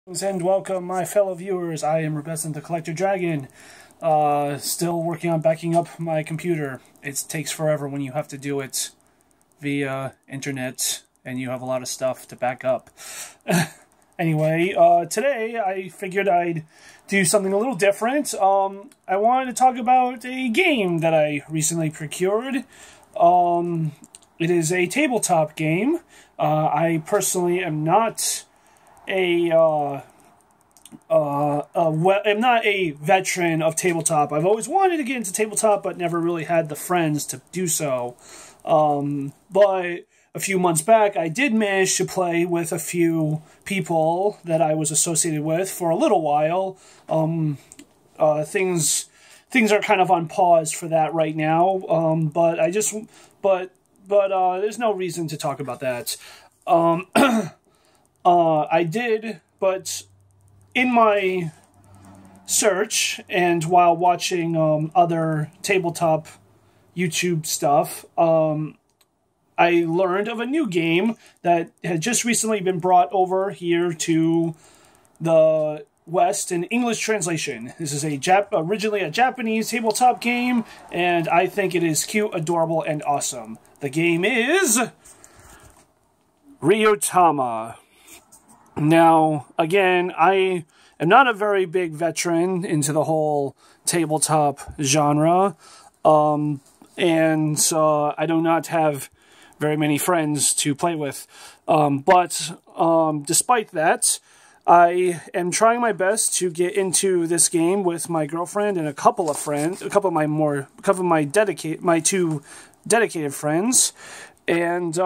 And welcome, my fellow viewers. I am Rubescent, the Collector Dragon. Still working on backing up my computer. It takes forever when you have to do it via internet, and you have a lot of stuff to back up. Anyway, today I figured I'd do something a little different. I wanted to talk about a game that I recently procured. It is a tabletop game. I personally am not I'm not a veteran of tabletop. I've always wanted to get into tabletop, but never really had the friends to do so. But a few months back, I did manage to play with a few people that I was associated with for a little while. Things are kind of on pause for that right now. But there's no reason to talk about that. I did, but in my search and while watching other tabletop YouTube stuff, I learned of a new game that had just recently been brought over here to the West in English translation. This is originally a Japanese tabletop game, and I think it is cute, adorable, and awesome. The game is Ryuutama. Now, again, I am not a very big veteran into the whole tabletop genre, and I do not have very many friends to play with. But despite that, I am trying my best to get into this game with my girlfriend and a couple of my two dedicated friends, and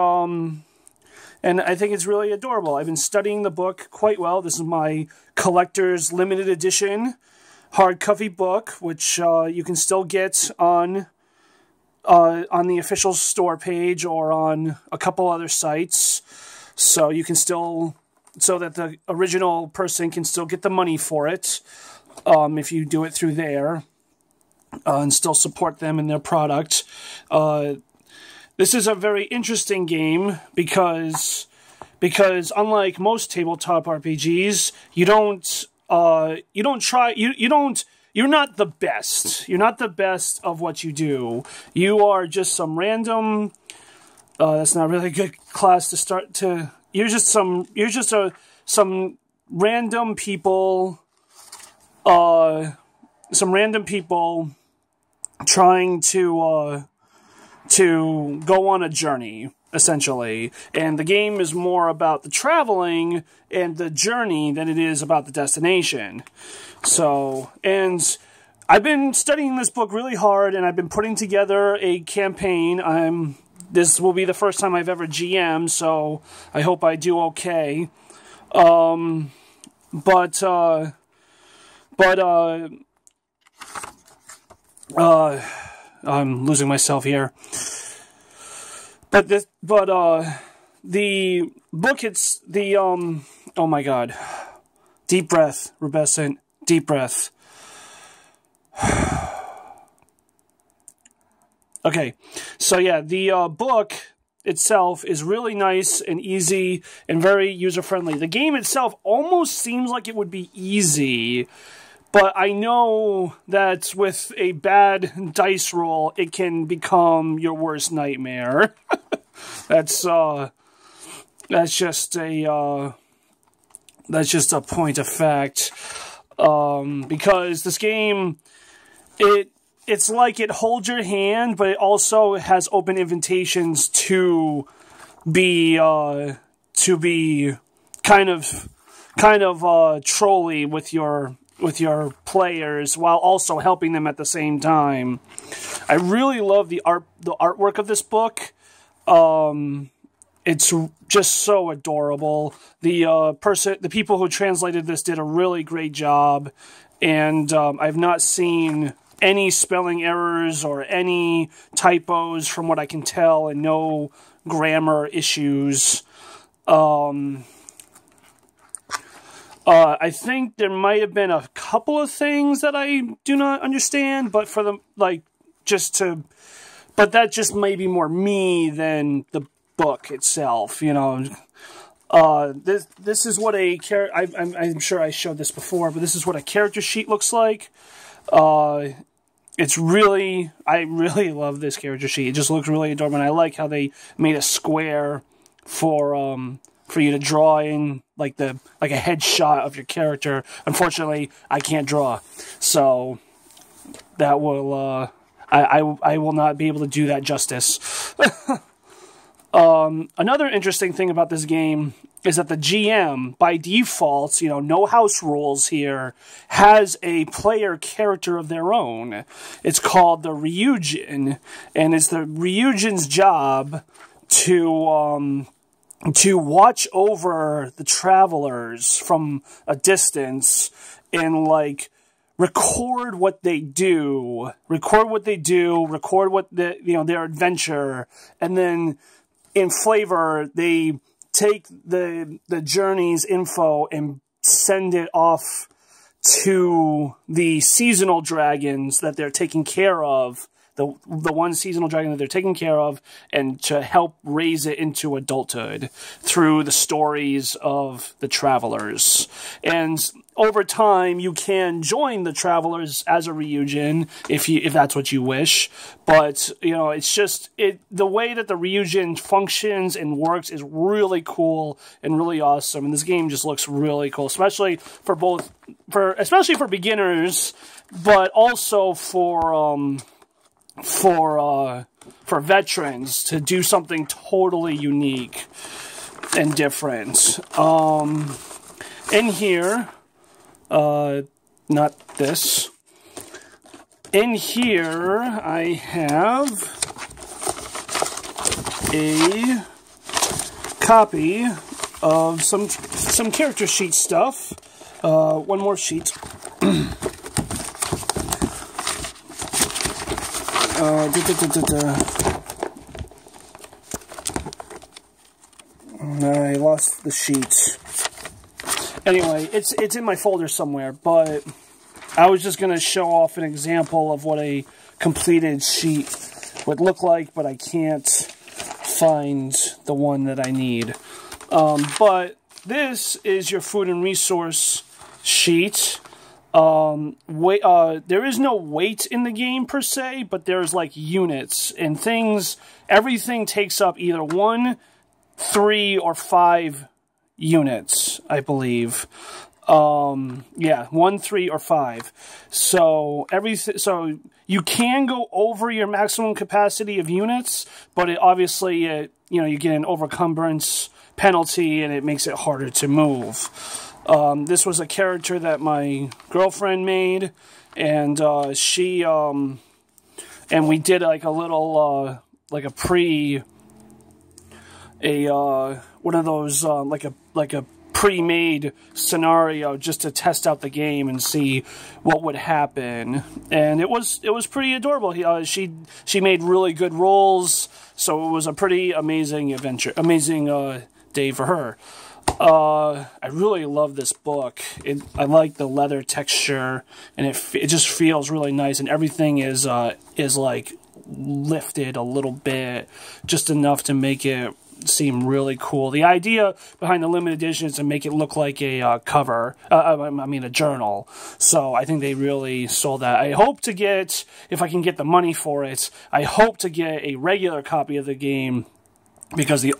I think it's really adorable. I've been studying the book quite well. This is my collector's limited edition hardcover book, which you can still get on the official store page or on a couple other sites. So you can so that the original person can still get the money for it if you do it through there and still support them and their product. This is a very interesting game because unlike most tabletop RPGs, you're not the best. You're not the best of what you do. You are just some random. That's not really a good class to start to. You're just some random people. Some random people trying to go on a journey, essentially. And the game is more about the traveling and the journey than it is about the destination. So, and I've been studying this book really hard, and I've been putting together a campaign. This will be the first time I've ever GM'd, so I hope I do okay. I'm losing myself here. The book, oh my god. Deep breath, Rubescent. Deep breath. Okay, so yeah, the book itself is really nice and easy and very user-friendly. The game itself almost seems like it would be easy, but I know that with a bad dice roll, it can become your worst nightmare. That's just a point of fact. Because this game, it's like it holds your hand, but it also has open invitations to be kind of trolly with your players while also helping them at the same time. I really love the artwork of this book. It's just so adorable. The people who translated this did a really great job, and I've not seen any spelling errors or any typos from what I can tell, and no grammar issues. I think there might have been a couple of things that I do not understand, but but that just may be more me than the book itself, you know. This is what a I'm sure I showed this before, but this is what a character sheet looks like. It's really, I really love this character sheet. It just looks really adorable, and I like how they made a square for you to draw in like a headshot of your character. Unfortunately, I can't draw, so that will I will not be able to do that justice. Another interesting thing about this game is that the GM, by default, you know, no house rules here, has a player character of their own. It's called the Ryujin, and it's the Ryujin's job to watch over the travelers from a distance and, like, record what they do, record their adventure, and then in flavor, they take the journey's info and send it off to the seasonal dragons that they're taking care of, the one seasonal dragon that they're taking care of, and to help raise it into adulthood through the stories of the travelers. And over time, you can join the travelers as a Ryujin if that's what you wish. But you know, it's just the way that the Ryujin functions and works is really cool and really awesome. And this game just looks really cool, especially for beginners, but also for veterans to do something totally unique and different. In here, not this. In here, I have a copy of some character sheet stuff. One more sheet. I lost the sheet. Anyway, it's in my folder somewhere, but I was just going to show off an example of what a completed sheet would look like, but I can't find the one that I need. But this is your food and resource sheet. There is no weight in the game per se, but there's like units and things. Everything takes up either 1, 3, or 5 units, I believe. Yeah, 1, 3, or 5. So so you can go over your maximum capacity of units, but it obviously, you know, you get an overcumbrance penalty, and it makes it harder to move. This was a character that my girlfriend made, and and we did like a little, like a one of those, like a pre-made scenario just to test out the game and see what would happen. And it was pretty adorable. She made really good rolls, so it was a pretty amazing day for her. I really love this book. I like the leather texture, and it just feels really nice, and everything is like lifted a little bit, just enough to make it seem really cool. The idea behind the limited edition is to make it look like a cover, a journal. So I think they really sold that. I hope to get, if I can get the money for it, I hope to get a regular copy of the game, because the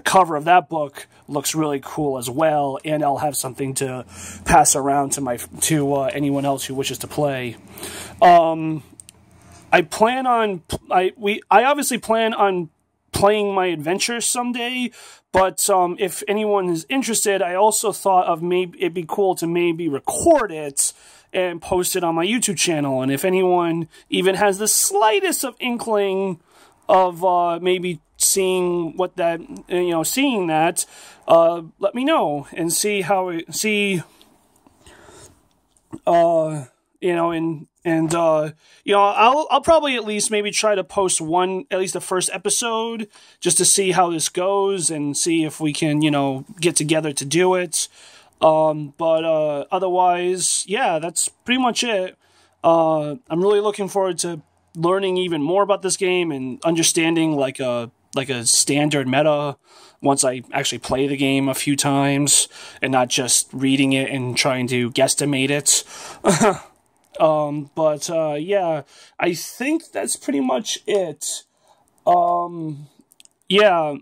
cover of that book looks really cool as well, and I'll have something to pass around to anyone else who wishes to play. I obviously plan on playing my adventures someday, but if anyone is interested, I also thought of maybe it'd be cool to maybe record it and post it on my YouTube channel. And if anyone even has the slightest of inkling of maybe seeing what that, seeing that, let me know and see how I'll probably at least maybe try to post at least the first episode, just to see how this goes and see if we can, get together to do it. But otherwise, yeah, that's pretty much it. I'm really looking forward to learning even more about this game and understanding, like, like a standard meta once I actually play the game a few times and not just reading it and trying to guesstimate it. Yeah, I think that's pretty much it. Yeah,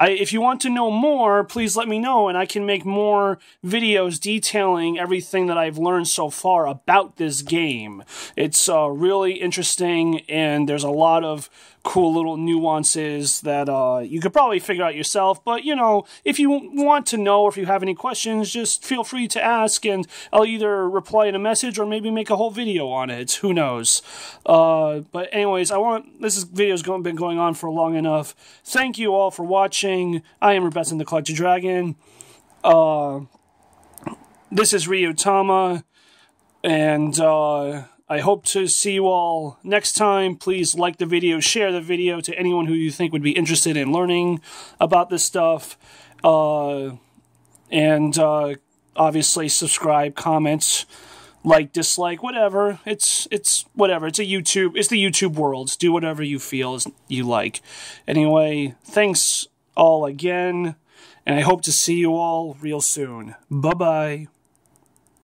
if you want to know more, please let me know, and I can make more videos detailing everything that I've learned so far about this game. It's really interesting, and there's a lot of cool little nuances that you could probably figure out yourself. But, you know, if you want to know or if you have any questions, just feel free to ask, and I'll either reply in a message or maybe make a whole video on it. Who knows? But anyways, this video's been going on for long enough. Thank you all for watching. I am Rubescent the Collector Dragon. This is Ryuutama, and I hope to see you all next time. Please like the video, share the video to anyone who you think would be interested in learning about this stuff. Obviously subscribe, comment, like, dislike, whatever. It's whatever. It's the YouTube world. Do whatever you feel you like. Anyway, thanks all again, and I hope to see you all real soon. Bye-bye.